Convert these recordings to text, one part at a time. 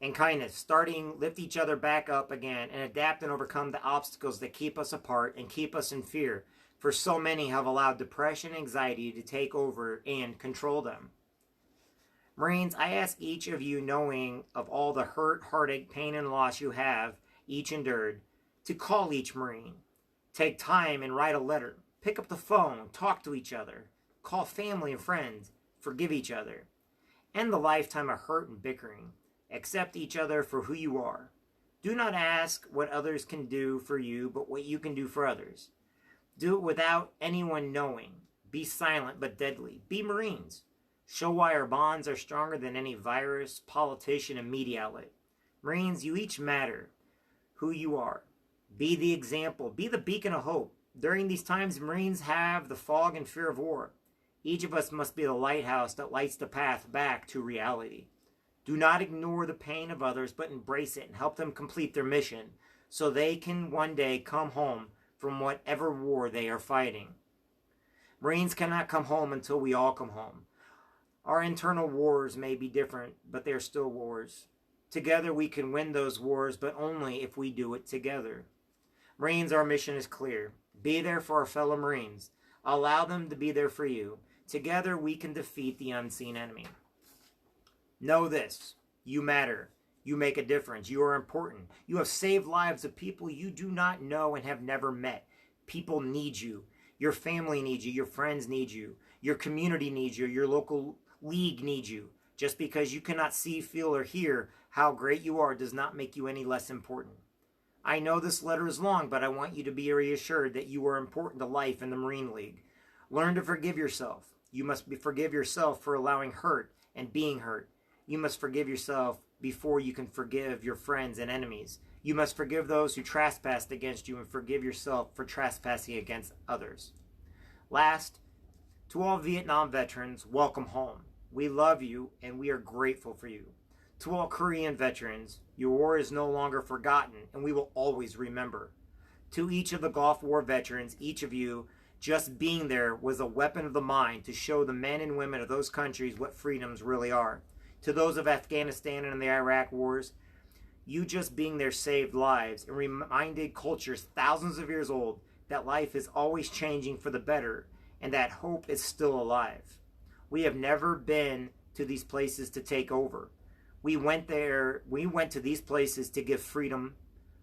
and kindness, starting lift each other back up again and adapt and overcome the obstacles that keep us apart and keep us in fear, for so many have allowed depression and anxiety to take over and control them. Marines, I ask each of you, knowing of all the hurt, heartache, pain, and loss you have each endured, to call each Marine. Take time and write a letter. Pick up the phone, talk to each other. Call family and friends. Forgive each other. End the lifetime of hurt and bickering. Accept each other for who you are. Do not ask what others can do for you, but what you can do for others. Do it without anyone knowing. Be silent but deadly. Be Marines. Show why our bonds are stronger than any virus, politician, and media outlet. Marines, you each matter who you are. Be the example. Be the beacon of hope. During these times, Marines have the fog and fear of war. Each of us must be the lighthouse that lights the path back to reality. Do not ignore the pain of others, but embrace it and help them complete their mission so they can one day come home from whatever war they are fighting. Marines cannot come home until we all come home. Our internal wars may be different, but they are still wars. Together we can win those wars, but only if we do it together. Marines, our mission is clear. Be there for our fellow Marines. Allow them to be there for you. Together we can defeat the unseen enemy. Know this, you matter. You make a difference. You are important. You have saved lives of people you do not know and have never met. People need you. Your family needs you. Your friends need you. Your community needs you. Your local league needs you. Just because you cannot see, feel, or hear how great you are does not make you any less important. I know this letter is long, but I want you to be reassured that you are important to life in the Marine League. Learn to forgive yourself. You must forgive yourself for allowing hurt and being hurt. You must forgive yourself before you can forgive your friends and enemies. You must forgive those who trespassed against you and forgive yourself for trespassing against others. Last, to all Vietnam veterans, welcome home. We love you and we are grateful for you. To all Korean veterans, your war is no longer forgotten and we will always remember. To each of the Gulf War veterans, each of you, just being there was a weapon of the mind to show the men and women of those countries what freedoms really are. To those of Afghanistan and the Iraq wars, you just being there saved lives and reminded cultures thousands of years old that life is always changing for the better and that hope is still alive. We have never been to these places to take over. We went to these places to give freedom,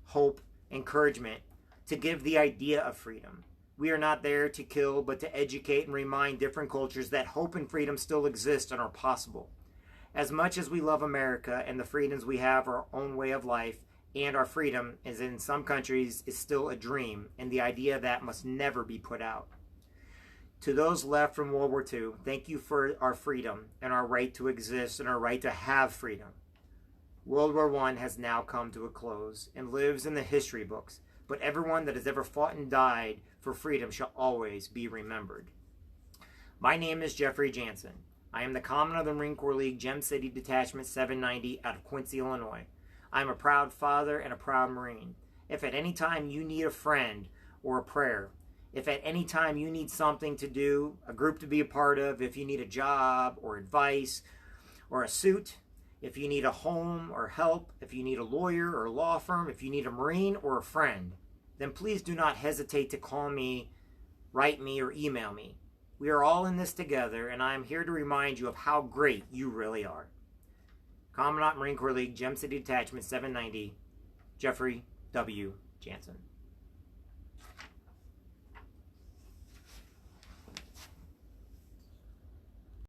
hope, encouragement, to give the idea of freedom. We are not there to kill, but to educate and remind different cultures that hope and freedom still exist and are possible. As much as we love America and the freedoms we have, our own way of life, and our freedom, as in some countries, is still a dream, and the idea that must never be put out. To those left from World War II, thank you for our freedom and our right to exist and our right to have freedom. World War I has now come to a close and lives in the history books, but everyone that has ever fought and died for freedom shall always be remembered. My name is Jeffrey Jansen. I am the Commandant of the Marine Corps League Gem City Detachment 790 out of Quincy, Illinois. I am a proud father and a proud Marine. If at any time you need a friend or a prayer, if at any time you need something to do, a group to be a part of, if you need a job or advice or a suit, if you need a home or help, if you need a lawyer or a law firm, if you need a Marine or a friend, then please do not hesitate to call me, write me, or email me. We are all in this together, and I am here to remind you of how great you really are. Commandant Marine Corps League, Gem City Detachment 790, Jeffrey W. Jansen.